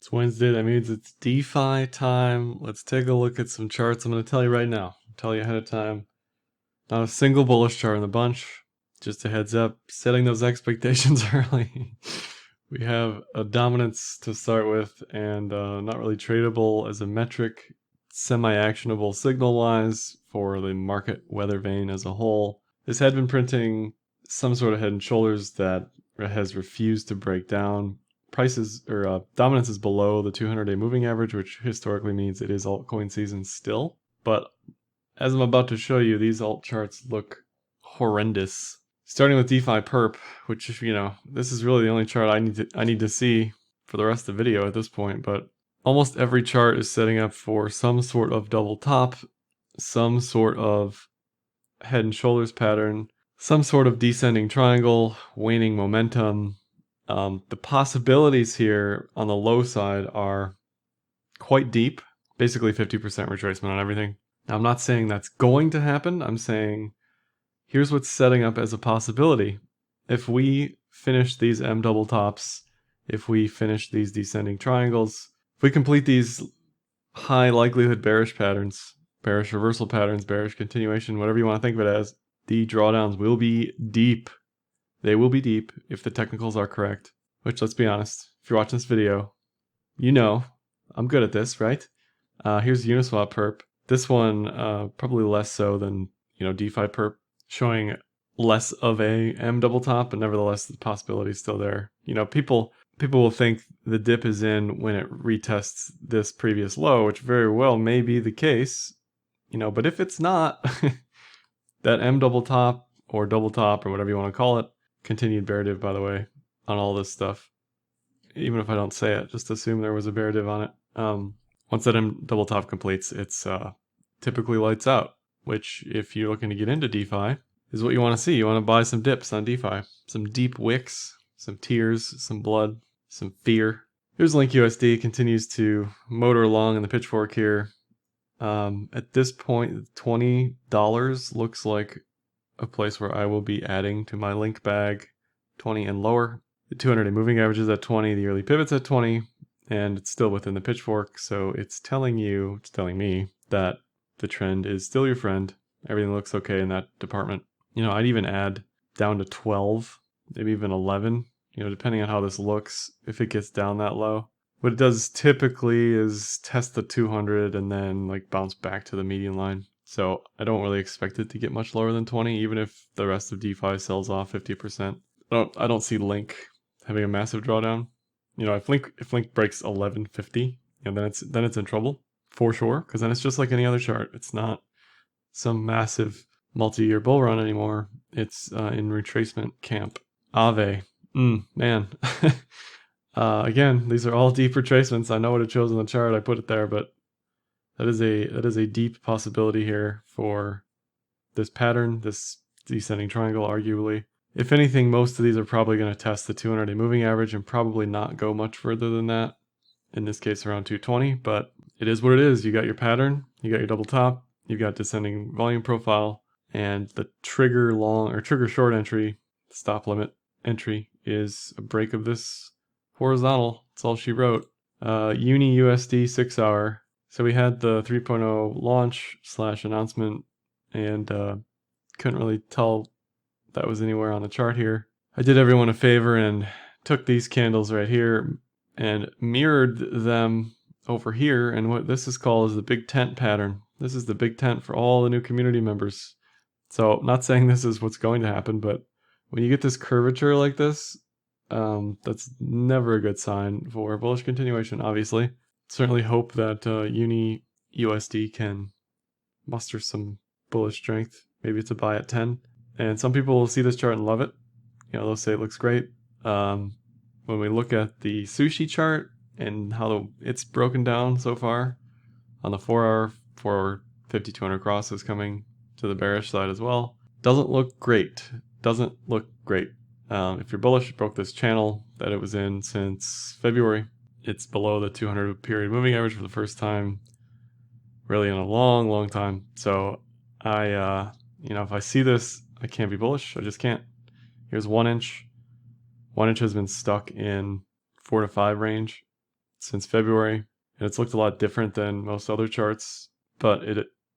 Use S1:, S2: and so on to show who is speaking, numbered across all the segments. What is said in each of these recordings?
S1: It's Wednesday, that means it's DeFi time. Let's take a look at some charts. I'm going to tell you right now. I'll tell you ahead of time. Not a single bullish chart in the bunch. Just a heads up, setting those expectations early. We have a dominance to start with and not really tradable as a metric. Semi-actionable signal-wise for the market weather vane as a whole. This had been printing some sort of head and shoulders that has refused to break down. Prices or dominance is below the 200-day moving average, which historically means it is altcoin season still. But as I'm about to show you, these alt charts look horrendous. Starting with DeFi Perp, which, you know, this is really the only chart I need to see for the rest of the video at this point, but almost every chart is setting up for some sort of double top, some sort of head and shoulders pattern, some sort of descending triangle, waning momentum. The possibilities here on the low side are quite deep, basically 50% retracement on everything. Now, I'm not saying that's going to happen. I'm saying here's what's setting up as a possibility. If we finish these M double tops, if we finish these descending triangles, if we complete these high likelihood bearish patterns, bearish reversal patterns, bearish continuation, whatever you want to think of it as, the drawdowns will be deep. They will be deep if the technicals are correct, which, let's be honest, if you're watching this video, you know I'm good at this, right? Here's Uniswap perp. This one probably less so than, you know, DeFi perp, showing less of a M double top, but nevertheless the possibility is still there. You know, people will think the dip is in when it retests this previous low, which very well may be the case, you know, but if it's not, that M double top or whatever you want to call it, continued bear div, by the way, on all this stuff. Even if I don't say it, just assume there was a bear div on it. Once that M double top completes, it's typically lights out, which if you're looking to get into DeFi is what you want to see. You want to buy some dips on DeFi, some deep wicks, some tears, some blood, some fear. Here's Link USD, continues to motor along in the pitchfork here. At this point, $20 looks like a place where I will be adding to my Link bag, 20 and lower. The 200-day moving average is at 20, the yearly pivot's at 20, and it's still within the pitchfork, so it's telling me that the trend is still your friend. Everything looks okay in that department. You know, I'd even add down to 12, maybe even 11, you know, depending on how this looks, if it gets down that low. What it does typically is test the 200 and then like bounce back to the median line. So I don't really expect it to get much lower than 20, even if the rest of DeFi sells off 50%. I don't see Link having a massive drawdown. You know, if Link breaks 1150, you know, then it's in trouble for sure, because then it's just like any other chart. It's not some massive multi-year bull run anymore. It's in retracement camp. AAVE, man. Again, these are all deep retracements. I know what it shows in the chart. I put it there, but that is a deep possibility here for this pattern, this descending triangle, arguably. If anything, most of these are probably going to test the 200-day moving average and probably not go much further than that. In this case, around 220, but it is what it is. You got your pattern, you got your double top, you've got descending volume profile, and the trigger long or trigger short entry, stop limit entry, is a break of this horizontal. That's all she wrote. Uni USD 6 hour. So we had the 3.0 launch / announcement, and couldn't really tell that was anywhere on the chart here. I did everyone a favor and took these candles right here and mirrored them over here, and what this is called is the big tent pattern. This is the big tent for all the new community members. So I'm not saying this is what's going to happen, but when you get this curvature like this, that's never a good sign for bullish continuation, obviously. Certainly hope that Uni USD can muster some bullish strength. Maybe it's a buy at 10. And some people will see this chart and love it. You know, they'll say it looks great. When we look at the Sushi chart and how it's broken down so far on the 4 hour, 5200 cross is coming to the bearish side as well. Doesn't look great. Doesn't look great. If you're bullish, it broke this channel that it was in since February. It's below the 200 period moving average for the first time really in a long time. So I, you know, if I see this, I can't be bullish. I just can't. Here's 1 inch. 1 inch has been stuck in 4 to 5 range. since February, and it's looked a lot different than most other charts, but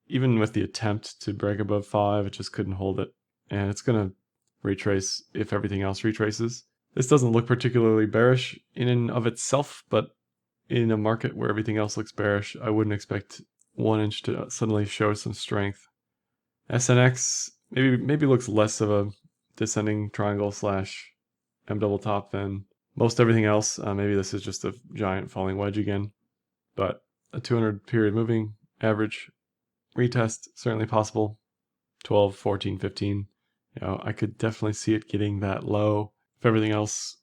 S1: even with the attempt to break above 5, it just couldn't hold it, and it's going to retrace if everything else retraces. This doesn't look particularly bearish in and of itself, but in a market where everything else looks bearish, I wouldn't expect 1 inch to suddenly show some strength. SNX maybe looks less of a descending triangle slash M double top than most everything else. Maybe this is just a giant falling wedge again, but a 200 period moving average retest certainly possible. 12, 14, 15. I could definitely see it getting that low. If everything else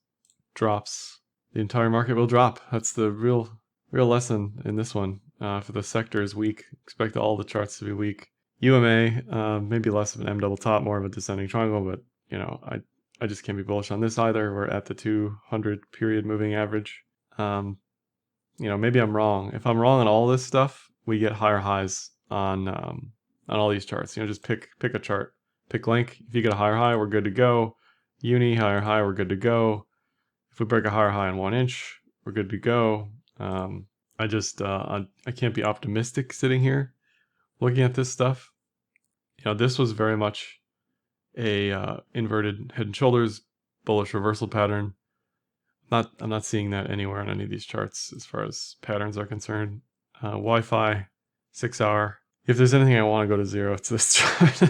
S1: drops, the entire market will drop. That's the real lesson in this one. For the sector is weak. Expect all the charts to be weak. UMA, maybe less of an M double top, more of a descending triangle, but I just can't be bullish on this either. We're at the 200 period moving average. Maybe I'm wrong. If I'm wrong on all this stuff, we get higher highs on all these charts. Just pick a chart. Pick Link. If you get a higher high, we're good to go. Uni, higher high, we're good to go. If we break a higher high on 1 inch, we're good to go. I can't be optimistic sitting here looking at this stuff. This was very much a inverted head and shoulders bullish reversal pattern. I'm not seeing that anywhere on any of these charts as far as patterns are concerned. Wi-Fi, 6 hour. If there's anything I want to go to zero, it's this chart.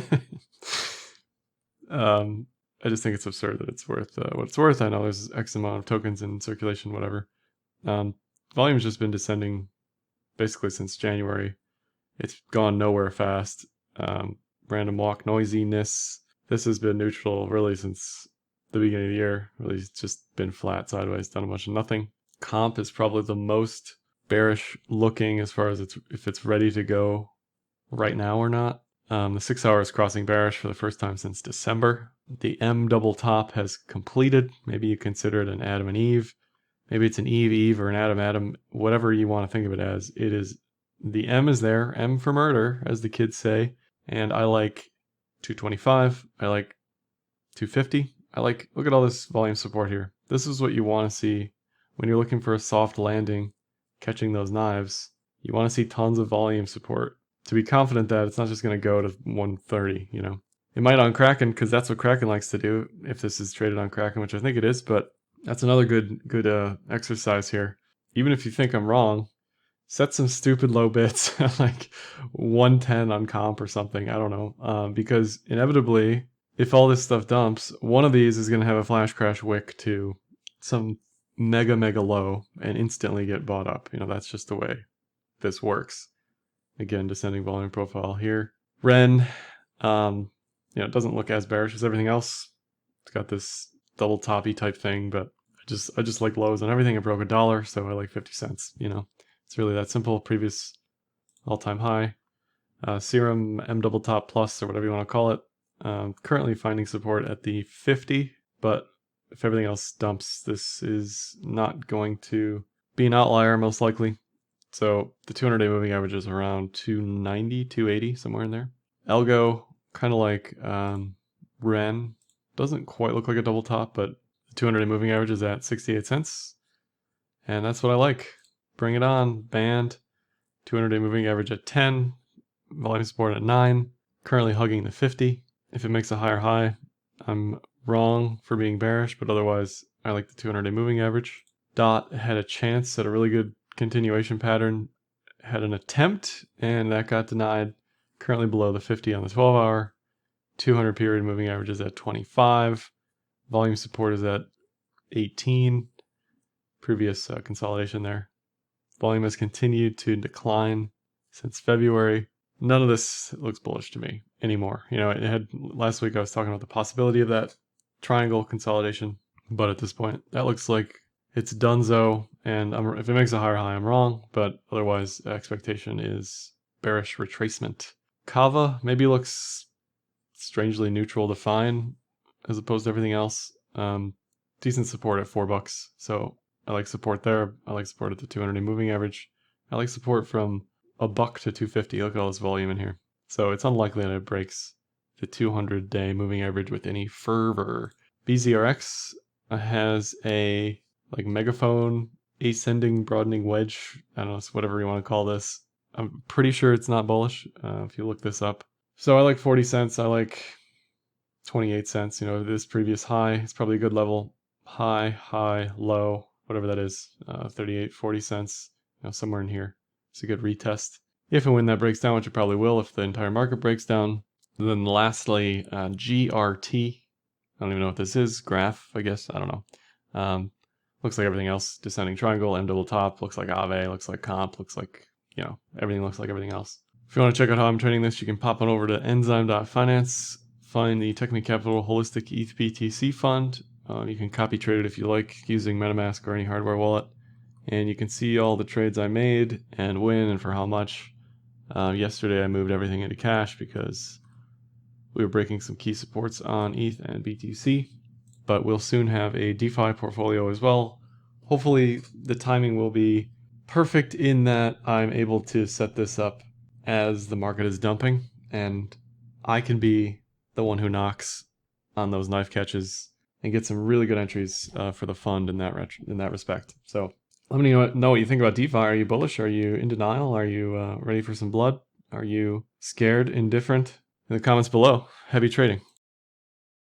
S1: I just think it's absurd that it's worth what it's worth. I know there's X amount of tokens in circulation, whatever. Volume's just been descending basically since January. It's gone nowhere fast. Random walk noisiness. This has been neutral really since the beginning of the year. Really, it's just been flat sideways, done a bunch of nothing. Comp is probably the most bearish looking as far as if it's ready to go right now or not. The 6 hour is crossing bearish for the first time since December. The M double top has completed. Maybe you consider it an Adam and Eve. Maybe it's an Eve or an Adam, whatever you want to think of it as. It is, the M is there, M for murder, as the kids say. And I like 225. I like 250. Look at all this volume support here. This is what you want to see when you're looking for a soft landing, catching those knives. You want to see tons of volume support to be confident that it's not just going to go to 130, It might on Kraken, because that's what Kraken likes to do, if this is traded on Kraken, which I think it is, but that's another good exercise here. Even if you think I'm wrong, set some stupid low bits, like 110 on comp or something, I don't know, because inevitably, if all this stuff dumps, one of these is going to have a flash crash wick to some mega low and instantly get bought up. That's just the way this works. Again, descending volume profile here. Ren, it doesn't look as bearish as everything else. It's got this double toppy type thing, but I just like lows on everything. It broke $1, so I like 50 cents. It's really that simple. Previous all-time high. Serum M double top plus, or whatever you want to call it. Currently finding support at the 50, but if everything else dumps, this is not going to be an outlier, most likely. So the 200-day moving average is around 290, 280, somewhere in there. Algo, kind of like Ren, doesn't quite look like a double top, but the 200-day moving average is at 68 cents. And that's what I like. Bring it on, band. 200-day moving average at 10, volume support at 9, currently hugging the 50. If it makes a higher high, I'm wrong for being bearish, but otherwise I like the 200-day moving average. DOT had a chance at a really good continuation pattern, had an attempt, and that got denied. Currently below the 50 on the 12 hour. 200 period moving average is at 25. Volume support is at 18. Previous consolidation there. Volume has continued to decline since February. None of this looks bullish to me anymore. It had, last week I was talking about the possibility of that triangle consolidation, but at this point, that looks like it's donezo, and if it makes a higher high, I'm wrong, but otherwise, the expectation is bearish retracement. Kava maybe looks strangely neutral to fine, as opposed to everything else. Decent support at $4, so I like support there. I like support at the 200-day moving average. I like support from $1 to 250. Look at all this volume in here. So it's unlikely that it breaks the 200-day moving average with any fervor. BZRX has a megaphone ascending broadening wedge. I don't know, it's whatever you want to call this. I'm pretty sure it's not bullish if you look this up. So I like 40 cents. I like 28 cents. You know, this previous high, it's probably a good level. High, high, low, whatever that is. 38, 40 cents, you know, somewhere in here. It's a good retest. If and when that breaks down, which it probably will if the entire market breaks down. Then lastly, GRT. I don't even know what this is. Graph, I guess. I don't know. Looks like everything else. Descending triangle, M double top. Looks like AAVE. Looks like comp. Looks like, you know, everything looks like everything else. If you want to check out how I'm trading this, you can pop on over to Enzyme.Finance. Find the Technic Capital Holistic ETH BTC Fund. You can copy trade it if you like using MetaMask or any hardware wallet. And you can see all the trades I made and when and for how much. Yesterday I moved everything into cash because we were breaking some key supports on ETH and BTC, but we'll soon have a DeFi portfolio as well. Hopefully the timing will be perfect in that I'm able to set this up as the market is dumping, and I can be the one who knocks on those knife catches and get some really good entries for the fund in that respect. So let me know what you think about DeFi. Are you bullish? Are you in denial? Are you ready for some blood? Are you scared, indifferent? In the comments below. Happy trading.